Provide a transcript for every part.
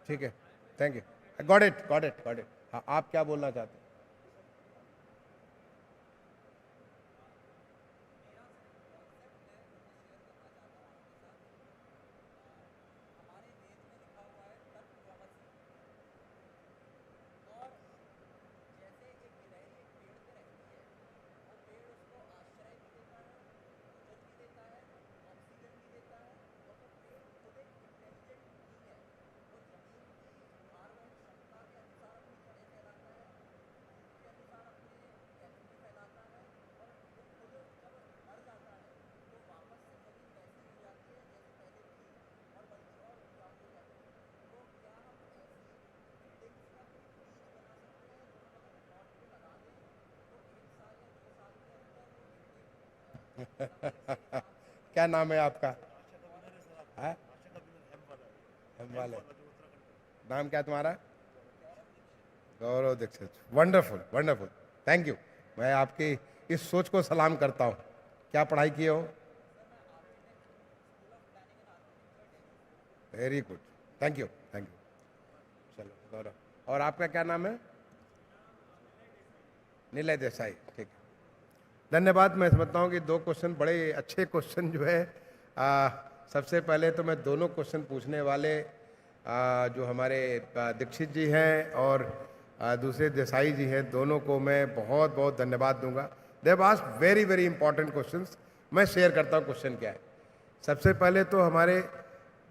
ठीक है, thank you, got it got it got it. हाँ, आप क्या बोलना चाहते हैं? क्या नाम है आपका? है वाले, नाम क्या तुम्हारा? Gaurav Dikshit. Wonderful wonderful, thank you. मैं आपकी इस सोच को सलाम करता हूँ। क्या पढ़ाई किए हो? Very good, thank you thank you. चलो गौरव, और आपका क्या नाम है? नीलय देसाई, ठीक है, धन्यवाद। मैं समझता हूँ कि दो क्वेश्चन बड़े अच्छे क्वेश्चन जो है। सबसे पहले तो मैं दोनों क्वेश्चन पूछने वाले जो हमारे दीक्षित जी हैं और दूसरे देसाई जी हैं, दोनों को मैं बहुत बहुत धन्यवाद दूंगा। They have asked very very important questions. मैं शेयर करता हूँ क्वेश्चन क्या है। सबसे पहले तो हमारे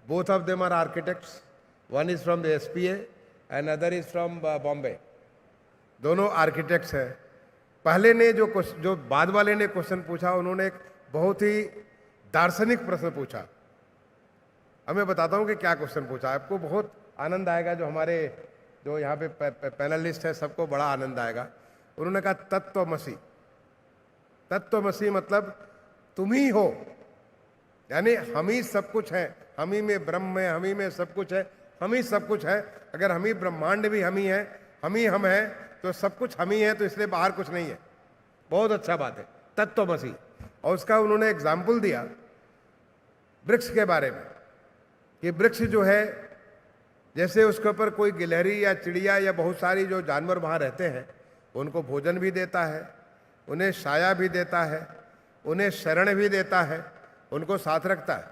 both of them are architects, one is from the SPA and other is from Bombay. दोनों आर्किटेक्ट्स हैं। पहले ने जो बाद वाले ने क्वेश्चन पूछा, उन्होंने एक बहुत ही दार्शनिक प्रश्न पूछा। अब मैं बताता हूँ कि क्या क्वेश्चन पूछा, आपको बहुत आनंद आएगा। जो यहाँ पे पैनलिस्ट है, सबको बड़ा आनंद आएगा। उन्होंने कहा तत्वमसी। तत्वमसी मतलब तुम ही हो, यानी हम ही सब कुछ है, हम ही में ब्रह्म है, हम ही में सब कुछ है, हम ही सब कुछ है। अगर हम ही ब्रह्मांड भी हम ही है, हम ही हम है, तो सब कुछ हम ही है, तो इसलिए बाहर कुछ नहीं है। बहुत अच्छा बात है, तत्वमसी। और उसका उन्होंने एग्जाम्पल दिया वृक्ष के बारे में कि वृक्ष जो है, जैसे उसके ऊपर कोई गिलहरी या चिड़िया या बहुत सारी जो जानवर वहाँ रहते हैं, उनको भोजन भी देता है, उन्हें छाया भी देता है, उन्हें शरण भी देता है, उनको साथ रखता है।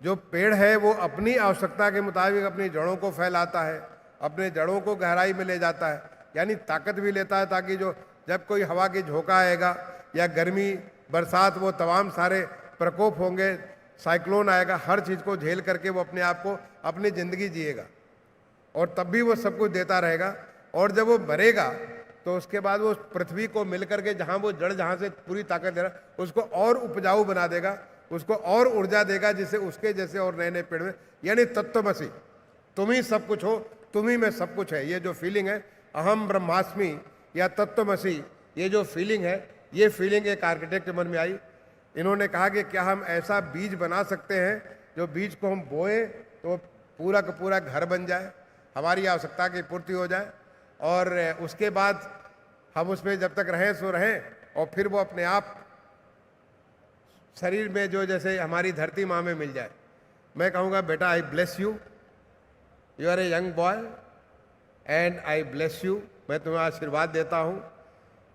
जो पेड़ है वो अपनी आवश्यकता के मुताबिक अपनी जड़ों को फैलाता है, अपने जड़ों को गहराई में ले जाता है, यानी ताकत भी लेता है, ताकि जब कोई हवा की झोंका आएगा या गर्मी बरसात, वो तमाम सारे प्रकोप होंगे, साइक्लोन आएगा, हर चीज़ को झेल करके वो अपने आप को अपनी ज़िंदगी जिएगा और तब भी वो सब कुछ देता रहेगा। और जब वो मरेगा तो उसके बाद वो पृथ्वी को मिल करके जहाँ वो जड़ जहाँ से पूरी ताकत दे रहा, उसको और उपजाऊ बना देगा, उसको और ऊर्जा देगा, जिससे उसके जैसे और नए नए पेड़ में, यानी तत्वमसी। तुम ही सब कुछ हो, तुम ही में सब कुछ है। ये जो फीलिंग है अहम ब्रह्मास्मि या तत्वमसी, ये जो फीलिंग है, ये फीलिंग एक आर्किटेक्ट के मन में आई। इन्होंने कहा कि क्या हम ऐसा बीज बना सकते हैं जो बीज को हम बोए तो पूरा का पूरा घर बन जाए, हमारी आवश्यकता की पूर्ति हो जाए, और उसके बाद हम उसमें जब तक रहें सो रहें, और फिर वो अपने आप शरीर में जो जैसे हमारी धरती माँ में मिल जाए। मैं कहूँगा बेटा, I bless you, you are a young boy and I bless you. मैं तुम्हें आशीर्वाद देता हूँ।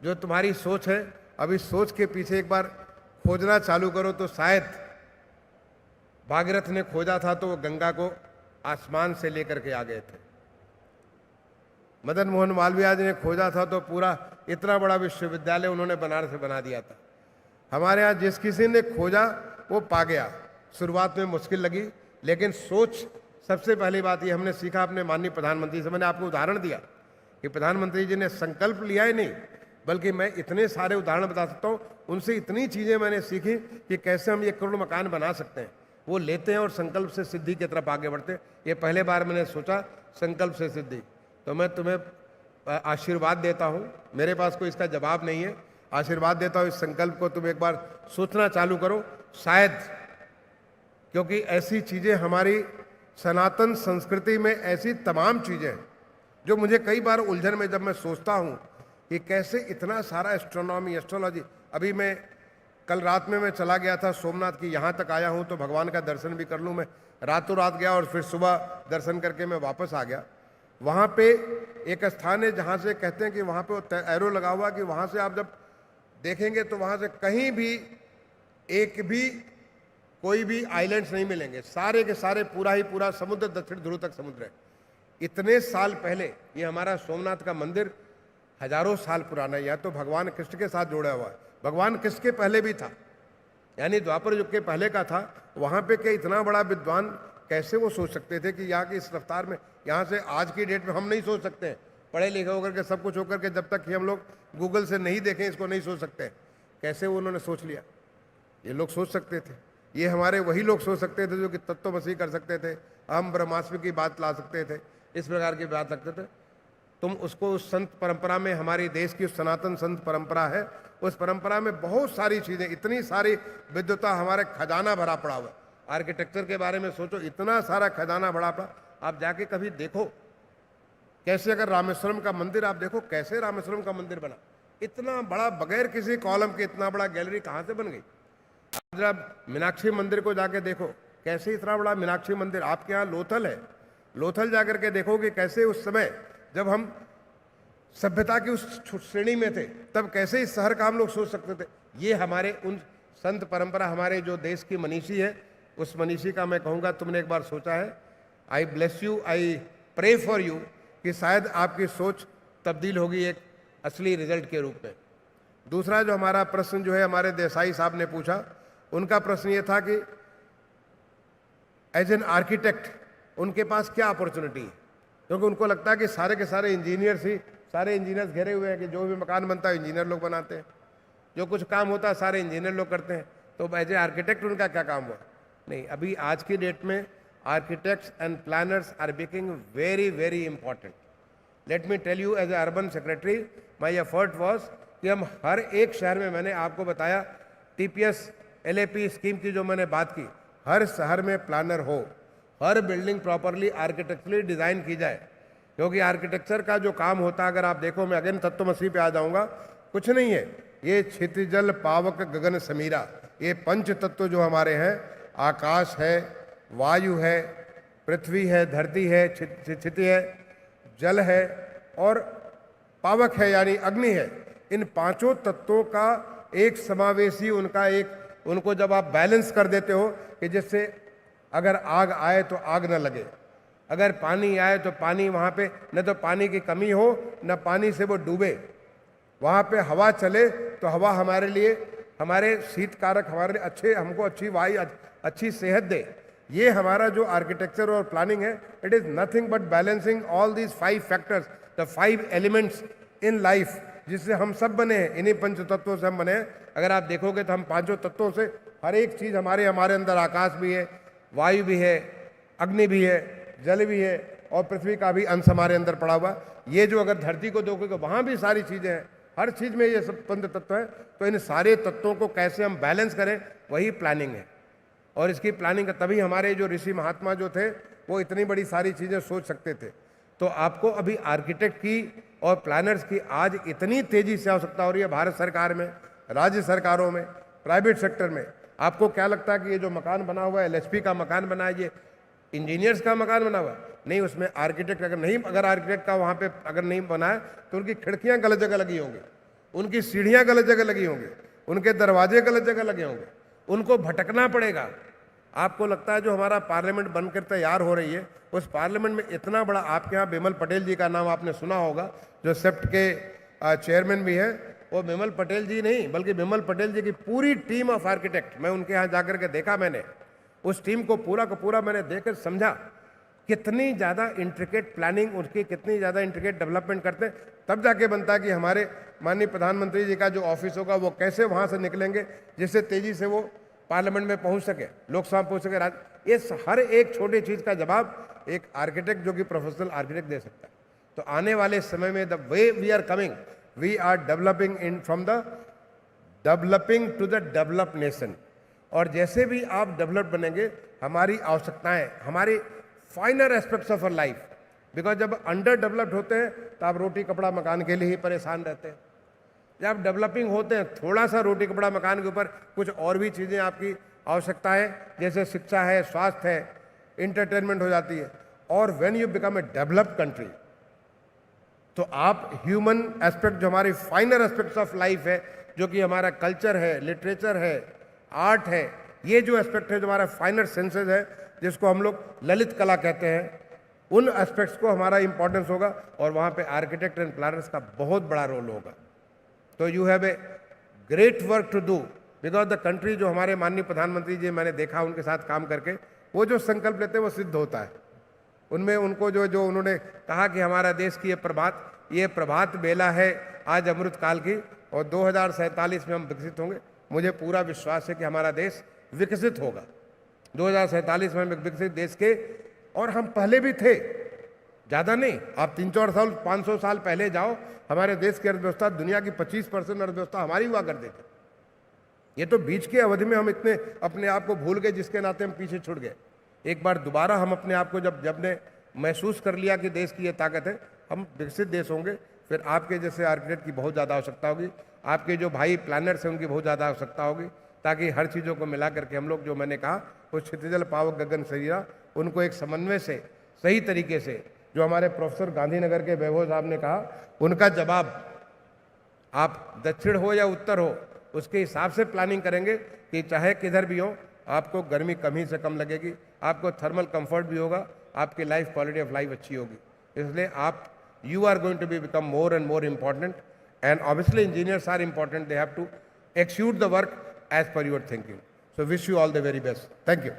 जो तुम्हारी सोच है, अब इस सोच के पीछे एक बार खोजना चालू करो तो शायद भागीरथ ने खोजा था तो वो गंगा को आसमान से लेकर के आ गए थे। मदन मोहन मालवीय जी ने खोजा था तो पूरा इतना बड़ा विश्वविद्यालय उन्होंने बनारस में बना दिया था। हमारे यहाँ जिस किसी ने खोजा वो पा गया। शुरुआत में मुश्किल लगी, लेकिन सोच, सबसे पहली बात ये हमने सीखा अपने माननीय प्रधानमंत्री से। मैंने आपको उदाहरण दिया कि प्रधानमंत्री जी ने संकल्प लिया ही नहीं, बल्कि मैं इतने सारे उदाहरण बता सकता हूँ। उनसे इतनी चीज़ें मैंने सीखी कि कैसे हम ये करोड़ मकान बना सकते हैं। वो लेते हैं और संकल्प से सिद्धि की तरफ आगे बढ़ते हैं। ये पहले बार मैंने सोचा, संकल्प से सिद्धि। तो मैं तुम्हें आशीर्वाद देता हूँ, मेरे पास कोई इसका जवाब नहीं है, आशीर्वाद देता हूँ। इस संकल्प को तुम एक बार सोचना चालू करो, शायद, क्योंकि ऐसी चीज़ें हमारी सनातन संस्कृति में, ऐसी तमाम चीज़ें हैं जो मुझे कई बार उलझन में जब मैं सोचता हूँ कि कैसे इतना सारा एस्ट्रोनॉमी, एस्ट्रोलॉजी। अभी मैं कल रात में मैं चला गया था सोमनाथ की, यहाँ तक आया हूँ तो भगवान का दर्शन भी कर लूँ। मैं रातों रात गया और फिर सुबह दर्शन करके मैं वापस आ गया। वहाँ पे एक स्थान है जहाँ से कहते हैं कि वहाँ पे वो एरो लगा हुआ कि वहाँ से आप जब देखेंगे तो वहाँ से कहीं भी एक भी कोई भी आइलैंड्स नहीं मिलेंगे, सारे के सारे पूरा ही पूरा समुद्र दक्षिण ध्रुव तक समुद्र है। इतने साल पहले ये हमारा सोमनाथ का मंदिर हजारों साल पुराना है, या तो भगवान कृष्ण के साथ जुड़ा हुआ है। भगवान कृष्ण के पहले भी था, यानी द्वापर युग के पहले का था। वहाँ पे क्या इतना बड़ा विद्वान कैसे वो सोच सकते थे कि यहाँ की इस रफ्तार में, यहाँ से आज की डेट में हम नहीं सोच सकते हैं, पढ़े लिखे होकर के सब कुछ होकर के, जब तक कि हम लोग गूगल से नहीं देखें इसको नहीं सोच सकते। कैसे वो उन्होंने सोच लिया? ये लोग सोच सकते थे, ये हमारे वही लोग सोच सकते थे जो कि तत्वमसी कर सकते थे, हम ब्रह्मास्मि की बात ला सकते थे, इस प्रकार की बात रखते थे। तुम उसको उस संत परंपरा में, हमारी देश की सनातन संत परंपरा है, उस परंपरा में बहुत सारी चीज़ें, इतनी सारी विद्वता, हमारे खजाना भरा पड़ा हुआ। आर्किटेक्चर के बारे में सोचो, इतना सारा खजाना भरा पड़ा। आप जाके कभी देखो कैसे, अगर रामेश्वरम का मंदिर आप देखो, कैसे रामेश्वरम का मंदिर बना, इतना बड़ा, बगैर किसी कॉलम के इतना बड़ा गैलरी कहाँ से बन गई। जब मीनाक्षी मंदिर को जाके देखो, कैसे इतना बड़ा मीनाक्षी मंदिर। आपके यहाँ लोथल है, लोथल जाकर के देखोगे कैसे उस समय जब हम सभ्यता की उस श्रेणी में थे, तब कैसे इस शहर का हम लोग सोच सकते थे। ये हमारे उन संत परंपरा, हमारे जो देश की मनीषी है, उस मनीषी का मैं कहूँगा तुमने एक बार सोचा है। I bless you, I pray for you, कि शायद आपकी सोच तब्दील होगी एक असली रिजल्ट के रूप में। दूसरा जो हमारा प्रश्न जो है हमारे देसाई साहब ने पूछा, उनका प्रश्न ये था कि एज एन आर्किटेक्ट उनके पास क्या अपॉर्चुनिटी है, क्योंकि उनको लगता है कि सारे के सारे इंजीनियर्स ही, सारे इंजीनियर्स घिरे हुए हैं कि जो भी मकान बनता है इंजीनियर लोग बनाते हैं, जो कुछ काम होता है सारे इंजीनियर लोग करते हैं, तो एज ए आर्किटेक्ट उनका क्या काम हुआ। नहीं, अभी आज की डेट में architects and planners are becoming very very important. Let me tell you, as a urban secretary my effort was कि हम हर एक शहर में, मैंने आपको बताया टीपीएस एलएपी स्कीम की जो मैंने बात की, हर शहर में प्लानर हो, हर बिल्डिंग प्रॉपरली आर्किटेक्चरली डिज़ाइन की जाए। क्योंकि आर्किटेक्चर का जो काम होता है, अगर आप देखो, मैं अगेन तत्वमसी पे आ जाऊंगा, कुछ नहीं है, ये क्षितिजल पावक गगन समीरा, ये पंच तत्व जो हमारे हैं, आकाश है, वायु है, पृथ्वी है, धरती है, क्षिति है, जल है और पावक है यानी अग्नि है। इन पांचों तत्वों का एक समावेशी, उनका एक, उनको जब आप बैलेंस कर देते हो कि जिससे अगर आग आए तो आग न लगे, अगर पानी आए तो पानी वहाँ पे न तो पानी की कमी हो न पानी से वो डूबे, वहाँ पे हवा चले तो हवा हमारे लिए, हमारे शीतकारक, हमारे लिए अच्छे, हमको अच्छी वायु, अच्छी सेहत दे। ये हमारा जो आर्किटेक्चर और प्लानिंग है, it is nothing but balancing all these 5 factors, the 5 elements in life, जिससे हम सब बने हैं, इन्हीं पंच तत्वों से हम बने हैं। अगर आप देखोगे तो हम पांचों तत्वों से हर एक चीज़ हमारे अंदर, आकाश भी है, वायु भी है, अग्नि भी है, जल भी है और पृथ्वी का भी अंश हमारे अंदर पड़ा हुआ। ये जो अगर धरती को देखोगे वहाँ भी सारी चीज़ें हैं, हर चीज़ में ये सब पंच तत्व है। तो इन सारे तत्वों को कैसे हम बैलेंस करें, वही प्लानिंग है। और इसकी प्लानिंग तभी हमारे जो ऋषि महात्मा जो थे वो इतनी बड़ी सारी चीज़ें सोच सकते थे। तो आपको अभी आर्किटेक्ट की और प्लानर्स की आज इतनी तेज़ी से आवश्यकता हो रही है, भारत सरकार में, राज्य सरकारों में, प्राइवेट सेक्टर में। आपको क्या लगता है कि ये जो मकान बना हुआ है, एलएचपी का मकान बना है, ये इंजीनियर्स का मकान बना हुआ है? नहीं, उसमें आर्किटेक्ट अगर आर्किटेक्ट का वहाँ पे अगर नहीं बना है तो उनकी खिड़कियाँ गलत जगह लगी होंगी, उनकी सीढ़ियाँ गलत जगह लगी होंगी, उनके दरवाजे गलत जगह लगे होंगे, उनको भटकना पड़ेगा। आपको लगता है जो हमारा पार्लियामेंट बनकर तैयार हो रही है, उस पार्लियामेंट में इतना बड़ा, आपके यहाँ बिमल पटेल जी का नाम आपने सुना होगा, जो सेप्ट के चेयरमैन भी है, वो बिमल पटेल जी नहीं बल्कि बिमल पटेल जी की पूरी टीम ऑफ आर्किटेक्ट, मैं उनके यहाँ जाकर के देखा, मैंने उस टीम को पूरा का पूरा मैंने देखकर समझा कितनी ज़्यादा इंट्रिकेट प्लानिंग, उसकी कितनी ज़्यादा इंट्रिकेट डेवलपमेंट करते हैं, तब जाके बनता है कि हमारे माननीय प्रधानमंत्री जी का जो ऑफिस होगा वो कैसे वहाँ से निकलेंगे जिससे तेज़ी से वो पार्लियामेंट में पहुँच सके, लोकसभा पहुँच सके। इस हर एक छोटी चीज़ का जवाब एक आर्किटेक्ट जो कि प्रोफेशनल आर्किटेक्ट दे सकता है। तो आने वाले समय में the way we are coming, we are developing in from the developing to the develop nation. और जैसे भी आप डेवलप बनेंगे, हमारी आवश्यकताएं, हमारी finer aspects of our life, because जब अंडर डेवलप्ड होते हैं तो आप रोटी कपड़ा मकान के लिए ही परेशान रहते हैं। जब डेवलपिंग होते हैं, थोड़ा सा रोटी कपड़ा मकान के ऊपर कुछ और भी चीज़ें आपकी आवश्यकता है, जैसे शिक्षा है, स्वास्थ्य है, इंटरटेनमेंट हो जाती है। और when you become a developed country, तो आप ह्यूमन एस्पेक्ट, जो हमारे फाइनर एस्पेक्ट्स ऑफ लाइफ है, जो कि हमारा कल्चर है, लिटरेचर है, आर्ट है, ये जो एस्पेक्ट है, जो हमारा फाइनर सेंसेस है, जिसको हम लोग ललित कला कहते हैं, उन एस्पेक्ट्स को हमारा इंपॉर्टेंस होगा और वहाँ पे आर्किटेक्ट एंड प्लानर्स का बहुत बड़ा रोल होगा। तो you have a great work to do, because the country, जो हमारे माननीय प्रधानमंत्री जी, मैंने देखा उनके साथ काम करके, वो जो संकल्प लेते हैं वो सिद्ध होता है। उनमें उनको जो उन्होंने कहा कि हमारा देश की ये प्रभात बेला है आज अमृत काल की, और 2047 में हम विकसित होंगे। मुझे पूरा विश्वास है कि हमारा देश विकसित होगा 2047 में, विकसित देश के। और हम पहले भी थे, ज़्यादा नहीं, आप 300 साल 500 साल पहले जाओ, हमारे देश की अर्थव्यवस्था दुनिया की 25% अर्थव्यवस्था हमारी हुआ करती थी। ये तो बीच की अवधि में हम इतने अपने आप को भूल गए, जिसके नाते हम पीछे छूट गए। एक बार दोबारा हम अपने आप को जब ने महसूस कर लिया कि देश की ये ताकत है, हम विकसित देश होंगे। फिर आपके जैसे आर्किटेक्ट की बहुत ज़्यादा आवश्यकता होगी, आपके जो भाई प्लानर्स हैं उनकी बहुत ज़्यादा आवश्यकता होगी, ताकि हर चीज़ों को मिला करके हम लोग, जो मैंने कहा, वो क्षितिजल पावक गगन शरीरा, उनको एक समन्वय से सही तरीके से, जो हमारे प्रोफेसर गांधीनगर के वैभव साहब ने कहा, उनका जवाब आप दक्षिण हो या उत्तर हो, उसके हिसाब से प्लानिंग करेंगे कि चाहे किधर भी हो, आपको गर्मी कम ही से कम लगेगी, आपको थर्मल कंफर्ट भी होगा, आपकी लाइफ, क्वालिटी ऑफ लाइफ अच्छी होगी। इसलिए आप, you are going to become more and more important, and obviously engineers are important. They have to execute the work as per your thinking. So wish you all the very best. Thank you.